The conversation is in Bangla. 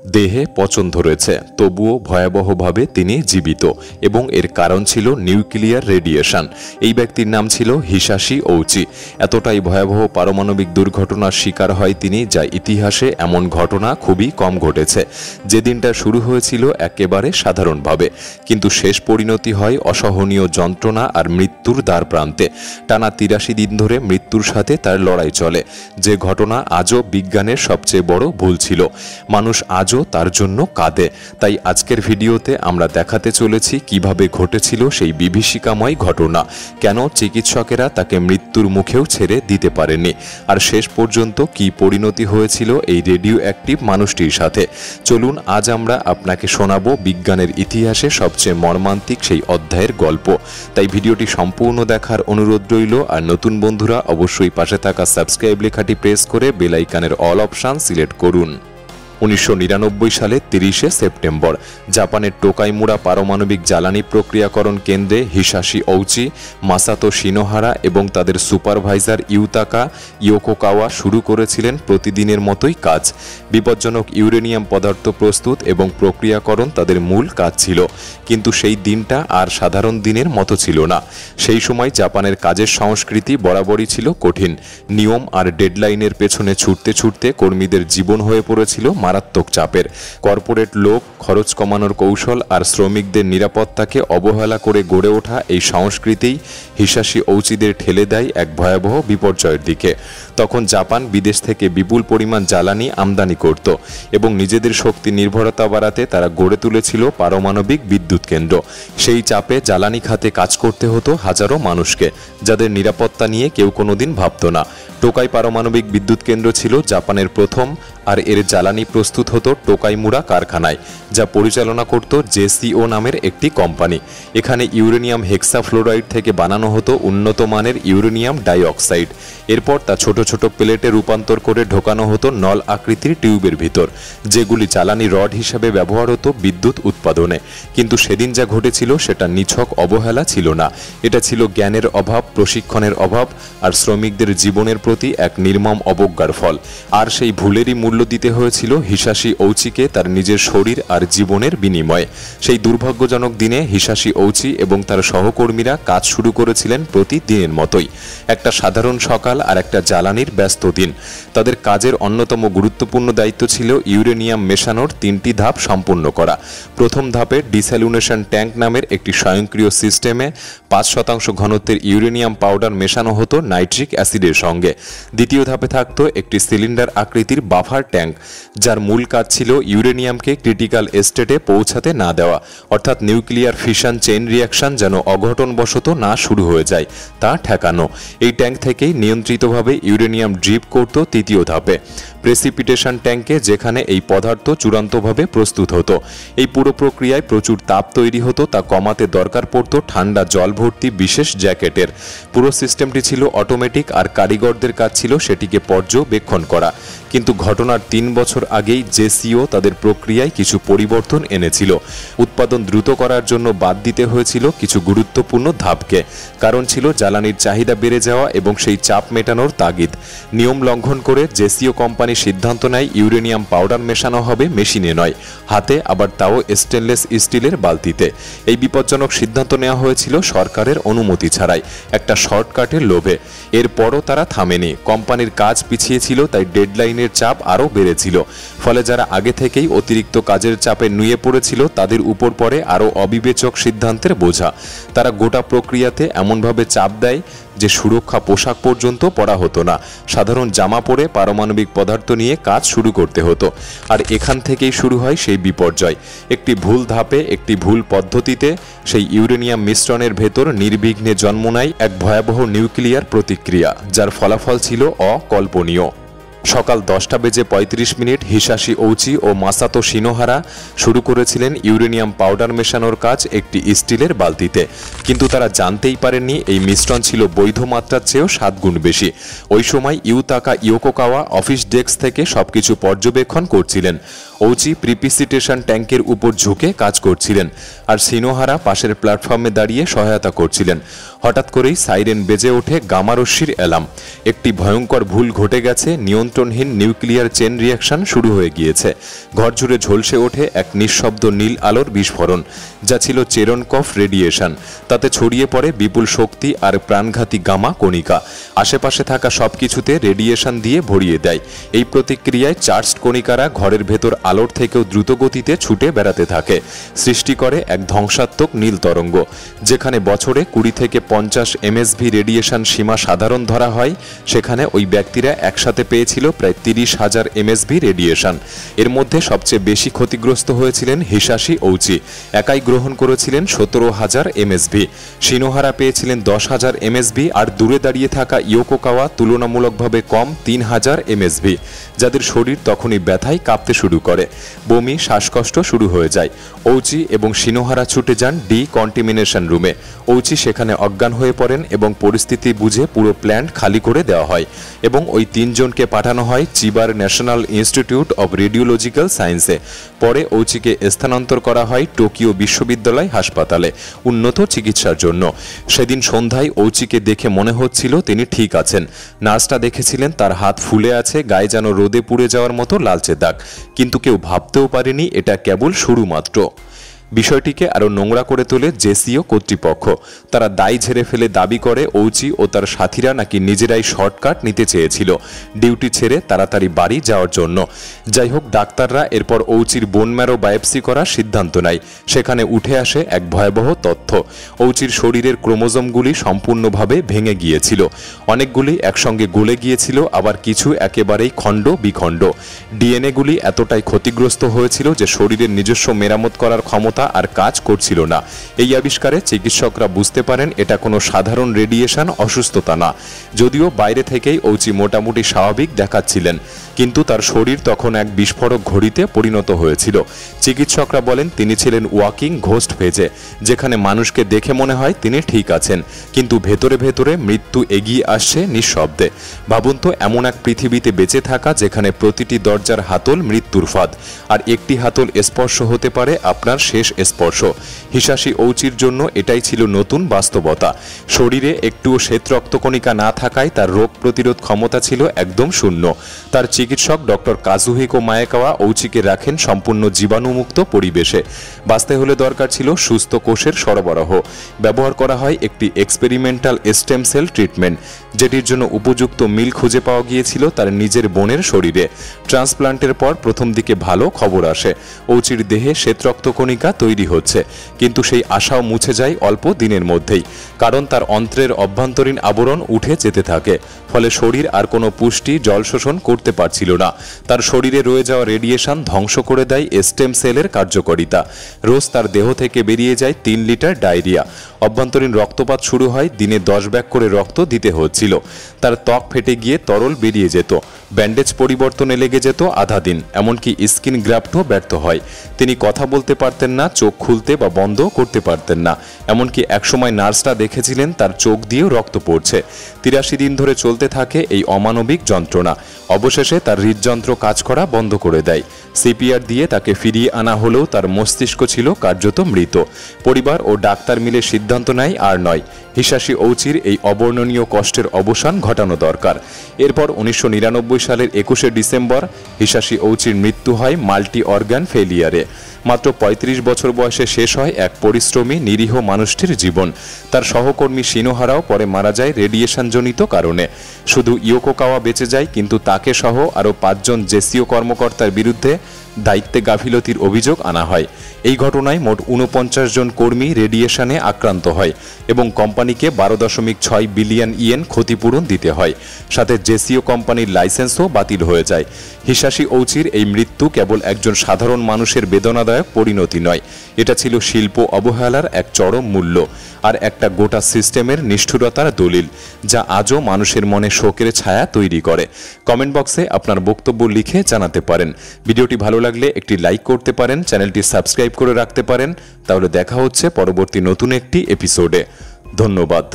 দেহে পচন ধরেছে, তবুও ভয়াবহভাবে তিনি জীবিত এবং এর কারণ ছিল নিউক্লিয়ার রেডিয়েশন। এই ব্যক্তির নাম ছিল হিসাশি ঔচি। এতটাই ভয়াবহ পারমাণবিক দুর্ঘটনার শিকার হয় তিনি, যা ইতিহাসে এমন ঘটনা খুবই কম ঘটেছে। যে দিনটা শুরু হয়েছিল একেবারে সাধারণভাবে, কিন্তু শেষ পরিণতি হয় অসহনীয় যন্ত্রণা আর মৃত্যুর দ্বার প্রান্তে। টানা ৮৩ দিন ধরে মৃত্যুর সাথে তার লড়াই চলে, যে ঘটনা আজও বিজ্ঞানের সবচেয়ে বড় ভুল ছিল। মানুষ আজও তার জন্য কাঁদে। তাই আজকের ভিডিওতে আমরা দেখাতে চলেছি কিভাবে ঘটেছিল সেই বিভীষিকাময় ঘটনা, কেন চিকিৎসকেরা তাকে মৃত্যুর মুখেও ছেড়ে দিতে পারেনি, আর শেষ পর্যন্ত কি পরিণতি হয়েছিল এই রেডিও অ্যাক্টিভ মানুষটির সাথে। চলুন আজ আমরা আপনাকে শোনাবো বিজ্ঞানের ইতিহাসে সবচেয়ে মর্মান্তিক সেই অধ্যায়ের গল্প। তাই ভিডিওটি সম্পূর্ণ দেখার অনুরোধ রইল, আর নতুন বন্ধুরা অবশ্যই পাশে থাকা সাবস্ক্রাইব লেখাটি প্রেস করে বেল আইকনের অল অপশন সিলেক্ট করুন। ১৯৯৯ সালে ৩০শে সেপ্টেম্বর জাপানের টোকাইমুরা পারমাণবিক জ্বালানি প্রক্রিয়াকরণ কেন্দ্রে হিসাশি ঔচি, মাসাতো শিনোহারা এবং তাদের সুপারভাইজার ইউতাকা ইয়োকোকাওয়া শুরু করেছিলেন প্রতিদিনের মতোই কাজ। বিপজ্জনক ইউরেনিয়াম পদার্থ প্রস্তুত এবং প্রক্রিয়াকরণ তাদের মূল কাজ ছিল, কিন্তু সেই দিনটা আর সাধারণ দিনের মতো ছিল না। সেই সময় জাপানের কাজের সংস্কৃতি বরাবরই ছিল কঠিন। নিয়ম আর ডেডলাইনের পেছনে ছুটতে ছুটতে কর্মীদের জীবন হয়ে পড়েছিল মারাত্মক চাপের। কর্পোরেট লোক, খরচ কমানোর কৌশল আর শ্রমিকদের নিরাপত্তাকে অবহেলা করে গড়ে ওঠা এই সংস্কৃতিই হিসাশি ঔচিদের ঠেলে দেয় এক ভয়াবহ বিপর্যয়ের দিকে। তখন জাপান বিদেশ থেকে বিপুল পরিমাণ জ্বালানি আমদানি করত এবং নিজেদের শক্তি নির্ভরতা বাড়াতে তারা গড়ে তুলেছিল পারমাণবিক বিদ্যুৎ কেন্দ্র। সেই চাপে জ্বালানি খাতে কাজ করতে হতো হাজারো মানুষকে, যাদের নিরাপত্তা নিয়ে কেউ কোনোদিন ভাবত না। টোকাই পারমাণবিক বিদ্যুৎ কেন্দ্র ছিল জাপানের প্রথম, আর এর জ্বালানি প্রস্তুত হতো টোকাইমুরা কারখানায়, যা পরিচালনা করত জেসিও নামের একটি কোম্পানি। এখানে ইউরেনিয়াম হেক্সাফ্লোরাইড থেকে বানানো হতো উন্নত মানের ইউরেনিয়াম ডাইঅক্সাইড। এরপর তা ছোট ছোট প্লেটে রূপান্তর করে ঢোকানো হতো নল আকৃতির টিউবের ভিতর, যেগুলি জ্বালানি রড হিসাবে ব্যবহার হতো বিদ্যুৎ উৎপাদনে। কিন্তু সেদিন যা ঘটেছিল সেটা নিছক অবহেলা ছিল না, এটা ছিল জ্ঞানের অভাব, প্রশিক্ষণের অভাব আর শ্রমিকদের জীবনের প্রতি এক নির্মম অবজ্ঞার ফল। আর সেই ভুলেরই মূল্য দিতে হয়েছিল হিসাশি ঔচিকে তার নিজের শরীর আর জীবনের বিনিময়ে। সেই দুর্ভাগ্যজনক দিনে হিসাশি ঔচি এবং তার সহকর্মীরা কাজ শুরু করেছিলেন প্রতিদিনের মতোই। একটা সাধারণ সকাল আর একটা জ্বালানির ব্যস্ত দিন। তাদের কাজের অন্যতম গুরুত্বপূর্ণ দায়িত্ব ছিল ইউরেনিয়াম মেশানোর ৩টি ধাপ সম্পন্ন করা। প্রথম ধাপে ডিস্যালিনেশন ট্যাঙ্ক নামের একটি স্বয়ংক্রিয় সিস্টেমে ৫% ঘনত্বের ইউরেনিয়াম পাউডার মেশানো হতো নাইট্রিক অ্যাসিডের সঙ্গে। দ্বিতীয় ধাপে থাকত একটি সিলিন্ডার আকৃতির বাফার ট্যাঙ্ক, যার মূল কাজ ছিল ইউরেনিয়ামকে ক্রিটিক্যাল স্টেটে পৌঁছাতে না দেওয়া, অর্থাৎ নিউক্লিয়ার ফিশন চেইন রিয়াকশন যেন অঘটনবশত না শুরু হয়ে যায় তা ঠেকানো। এই ট্যাঙ্ক থেকেই নিয়ন্ত্রিতভাবে ইউরেনিয়াম ড্রিপ করত তৃতীয় ধাপে, প্রেসিপিটেশন ট্যাঙ্কে, যেখানে এই পদার্থ চূড়ান্তভাবে প্রস্তুত হতো। এই পুরো প্রক্রিয়ায় প্রচুর তাপ তৈরি হতো, তা কমাতে দরকার পড়ত ঠান্ডা জল ভর্তি বিশেষ জ্যাকেটের। পুরো সিস্টেমটি ছিল অটোমেটিক, আর কারিগরদের কাজ ছিল সেটিকে পর্যবেক্ষণ করা। কিন্তু ঘটনার ৩ বছর আগেই জেসিও তাদের প্রক্রিয়ায় কিছু পরিবর্তন এনেছিল। উৎপাদন দ্রুত করার জন্য বাদ দিতে হয়েছিল কিছু গুরুত্বপূর্ণ ধাপকে। কারণ ছিল জ্বালানির চাহিদা বেড়ে যাওয়া এবং সেই চাপ মেটানোর তাগিদ। নিয়ম লঙ্ঘন করে জেসিও কোম্পানি সিদ্ধান্ত নেয় ইউরেনিয়াম পাউডার মেশানো হবে মেশিনে নয়, হাতে, আবার তাও স্টেনলেস স্টিলের বালতিতে। এই বিপজ্জনক সিদ্ধান্ত নেওয়া হয়েছিল সরকারের অনুমতি ছাড়াই, একটা শর্টকাটের লোভে। এরপরও তারা থামেনি। কোম্পানির কাজ পিছিয়েছিল, তাই ডেডলাইনের চাপ আরও বেড়েছিল। ফলে যারা আগে থেকেই অতিরিক্ত কাজের চাপে নুয়ে পড়েছিল তাদের উপর পড়ে আরও অবিবেচক সিদ্ধান্তের বোঝা। তারা গোটা প্রক্রিয়াতে এমনভাবে চাপ দেয় যে সুরক্ষা পোশাক পর্যন্ত পরা হতো না। সাধারণ জামা পরে পারমাণবিক পদার্থ নিয়ে কাজ শুরু করতে হতো। আর এখান থেকেই শুরু হয় সেই বিপর্যয়। একটি ভুল ধাপে, একটি ভুল পদ্ধতিতে সেই ইউরেনিয়াম মিশ্রণের ভেতর নির্বিঘ্নে জন্ম নেয় এক ভয়াবহ নিউক্লিয়ার প্রতিক্রিয়া, যার ফলাফল ছিল অকল্পনীয়। সকাল 10:35 হিসাশি ঔচি ও মাসাতো শিনোহারা শুরু করেছিলেন ইউরেনিয়াম পাউডার মেশানোর কাজ একটি স্টিলের বালতিতে, কিন্তু তারা জানতেই পারেননি এই মিশ্রণ ছিল বৈধ মাত্রার চেয়েও 7 গুণ বেশি। ওই সময় ইউতাকা ইয়োকোকাওয়া অফিস ডেস্ক থেকে সবকিছু পর্যবেক্ষণ করছিলেন। ঔচি প্রিপিসিটেশন ট্যাঙ্কের উপর ঝুঁকে কাজ করছিলেন, আর সিনোহারা পাশের প্ল্যাটফর্মে দাঁড়িয়ে সহায়তা করছিলেন। হঠাৎ করেই সাইরেন বেজে ওঠে গামারশ্মির অ্যালার্ম। একটি ভয়ঙ্কর ভুল ঘটে গেছে, নিয়ন্ত্রণহীন নিউক্লিয়ার চেন রিয়াকশন শুরু হয়ে গিয়েছে। ঘর জুড়ে ঝলসে ওঠে এক নিঃশব্দ নীল আলোর বিস্ফোরণ, যা ছিল চেরনকফ রেডিয়েশন। তাতে ছড়িয়ে পড়ে বিপুল শক্তি আর প্রাণঘাতী গামা কণিকা। আশেপাশে থাকা সবকিছুতে রেডিয়েশন দিয়ে ভরিয়ে দেয়। এই প্রতিক্রিয়ায় চার্জড কণিকারা ঘরের ভেতর আলোর থেকেও দ্রুত গতিতে ছুটে বেড়াতে থাকে, সৃষ্টি করে এক ধ্বংসাত্মক নীল তরঙ্গ। যেখানে বছরে 20 থেকে 50 MSV রেডিয়েশন সীমা সাধারণ ধরা হয়, সেখানে ওই ব্যক্তিরা একসাথে পেয়েছিল প্রায় 30,000 MSV রেডিয়েশন। এর মধ্যে সবচেয়ে বেশি ক্ষতিগ্রস্ত হয়েছিলেন হিসাশি ঔচি। একাই গ্রহণ করেছিলেন 17,000 MSV। সিনোহারা পেয়েছিলেন 10,000 MSV, আর দূরে দাঁড়িয়ে থাকা ইয়োকোকাওয়া তুলনামূলকভাবে কম 3,000 MSV, যাদের শরীর তখনই ব্যথায় কাঁপতে শুরু করে। বমি, শ্বাসকষ্ট শুরু হয়ে যায়। ঔচি এবং সিনোহারা ছুটে যান ডিকন্টিমিনেশন রুমে। ঔচি সেখানে অজ্ঞান হয়ে পড়েন এবং পরিস্থিতি বুঝে পুরো প্ল্যান্ট খালি করে দেওয়া হয় এবং ওই 3 জনকে পাঠানো হয় চিবার ন্যাশনাল ইনস্টিটিউট অব রেডিওলজিক্যাল সায়েন্সে। পরে ঔচিকে স্থানান্তর করা হয় টোকিও বিশ্ববিদ্যালয় হাসপাতালে উন্নত চিকিৎসার জন্য। সেদিন সন্ধ্যায় ঔচিকে দেখে মনে হচ্ছিল তিনি ঠিক আছেন। নার্সটা দেখেছিলেন তার হাত ফুলে আছে, গায়ে যেন রোদে পুড়ে যাওয়ার মতো লালচে দাগ, কিন্তু কেউ ভাবতেও পারেনি এটা কেবল শুরু মাত্র। বিষয়টিকে আরও নোংরা করে তোলে জেসিও কর্তৃপক্ষ। তারা দায় ঝেড়ে ফেলে দাবি করে ঔচি ও তার সাথীরা নাকি নিজেরাই শর্টকাট নিতে চেয়েছিল ডিউটি ছেড়ে তাড়াতাড়ি বাড়ি যাওয়ার জন্য। যাই হোক, ডাক্তাররা এরপর ঔচির বোন ম্যারো বায়োপসি করার সিদ্ধান্ত নেয়। সেখানে উঠে আসে এক ভয়াবহ তথ্য। ঔচির শরীরের ক্রোমোজোমগুলি সম্পূর্ণভাবে ভেঙে গিয়েছিল। অনেকগুলি একসঙ্গে গলে গিয়েছিল, আবার কিছু একেবারেই খণ্ড বিখণ্ড। ডিএনএগুলি এতটাই ক্ষতিগ্রস্ত হয়েছিল যে শরীরের নিজস্ব মেরামত করার ক্ষমতা আর কাজ করছিল না। এই আবিষ্কারে চিকিৎসকরা বুঝতে পারেন এটা কোনো সাধারণ রেডিয়েশন অসুস্থতা না। যদিও বাইরে থেকেই ঔচি মোটামুটি স্বাভাবিক দেখাচ্ছিলেন, কিন্তু তার শরীর তখন এক বিস্ফোরক ঘড়িতে পরিণত হয়েছিল। চিকিৎসকরা বলেন তিনি ছিলেন ওয়াকিং ঘোস্ট ফেজে, যেখানে মানুষকে দেখে মনে হয় তিনি ঠিক আছেন, কিন্তু ভেতরে ভেতরে মৃত্যু এগিয়ে আসছে নিঃশব্দে। ভাবুন তো, এমন এক পৃথিবীতে বেঁচে থাকা যেখানে প্রতিটি দরজার হাতল মৃত্যুর ফাঁদ, আর একটি হাতল স্পর্শ হতে পারে আপনার শেষ স্পর্শ। হিসাশি ঔচির জন্য এটাই ছিল নতুন বাস্তবতা। শরীরে একটুও শ্বেত রক্তকণিকা না থাকায় তার রোগ প্রতিরোধ ক্ষমতা ছিল একদম শূন্য। তার চিকিৎসক ডক্টর কাজুহিকো মায়েকাওয়া ঔচিকে রাখেন সম্পূর্ণ জীবাণুমুক্ত পরিবেশে। বাঁচতে হলে দরকার ছিল সুস্থ কোষের সরবরাহ। ব্যবহার করা হয় একটি এক্সপেরিমেন্টাল স্টেম সেল ট্রিটমেন্ট, যেটির জন্য উপযুক্ত মিল খুঁজে পাওয়া গিয়েছিল তার নিজের বোনের শরীরে। ট্রান্সপ্লান্টের পর প্রথম দিকে ভালো খবর আসে, ঔচির দেহে শ্বেত রক্তকণিকা তৈরি হচ্ছে, কিন্তু সেই আশাও মুছে যায় অল্প দিনের মধ্যেই, কারণ তার অন্ত্রের অভ্যন্তরীণ আবরণ উঠে যেতে থাকে। ফলে শরীর আর কোনো পুষ্টি জল শোষণ করতে পারছিল না। তার শরীরে রয়ে যাওয়া রেডিয়েশন ধ্বংস করে দেয় স্টেম সেলের কার্যকারিতা। রোজ তার দেহ থেকে বেরিয়ে যায় 3 লিটার ডায়রিয়া। অভ্যন্তরীণ রক্তপাত শুরু হয়, দিনে 10 ব্যাগ করে রক্ত দিতে হচ্ছিল। তার ত্বক ফেটে গিয়ে তরল বেরিয়ে যেত, ব্যান্ডেজ পরিবর্তনে লেগে যেত আধা দিন, এমনকি স্কিন গ্রাফটও ব্যর্থ হয়। তিনি কথা বলতে পারতেন না, চোখ খুলতে বা বন্ধ করতে পারতেন না। এমনকি একসময় নার্সরা দেখেছিলেন তার চোখ দিয়েও রক্ত পড়ছে। 83 দিন ধরে চলতে থাকে এই অমানবিক যন্ত্রণা। অবশেষে তার হৃদযন্ত্র কাজ করা বন্ধ করে দেয়। সিপিআর দিয়ে তাকে ফিরিয়ে আনা হলেও তার মস্তিষ্ক ছিল কার্যত মৃত। পরিবার ও ডাক্তার মিলে সিদ্ধান্ত নেয় আর নয়, হিসাশি ঔচির এই অবর্ণনীয় কষ্টের অবসান ঘটানো দরকার। এরপর 1999 সালের 21শে ডিসেম্বর হিসাশি ঔচির মৃত্যু হয় মাল্টি অর্গান ফেলিয়ারে। মাত্র 35 বছর বয়সে শেষ হয় এক পরিশ্রমী নিরীহ মানুষটির জীবন। তার সহকর্মী সিনোহারাও পরে মারা যায় রেডিয়েশনজনিত কারণে। শুধু ইয়োকোকাওয়া বেঁচে যায়, কিন্তু তাকে সহ আরও 5 জন জেসিও কর্মকর্তার বিরুদ্ধে দায়িত্বে গাফিলতির অভিযোগ আনা হয়। এই ঘটনায় মোট 49 জন কর্মী রেডিয়েশনে আক্রান্ত হয় এবং কোম্পানিকে 12.6 বিলিয়ন ইয়েন ক্ষতিপূরণ দিতে হয়। সাথে জেসিও কোম্পানির লাইসেন্সও বাতিল হয়ে যায়। হিসাশি ঔচির এই মৃত্যু কেবল একজন সাধারণ মানুষের বেদনাদায়ক পরিণতি নয়, এটা ছিল শিল্প অবহেলার এক চরম মূল্য আর একটা গোটা সিস্টেমের নিষ্ঠুরতার দলিল, যা আজও মানুষের মনে শোকের ছায়া তৈরি করে। কমেন্ট বক্সে আপনার বক্তব্য লিখে জানাতে পারেন। ভিডিওটি ভালো লাগলে একটি লাইক করতে পারেন, চ্যানেলটি সাবস্ক্রাইব করে রাখতে পারেন। তাহলে দেখা হচ্ছে পরবর্তী নতুন একটি এপিসোডে। ধন্যবাদ।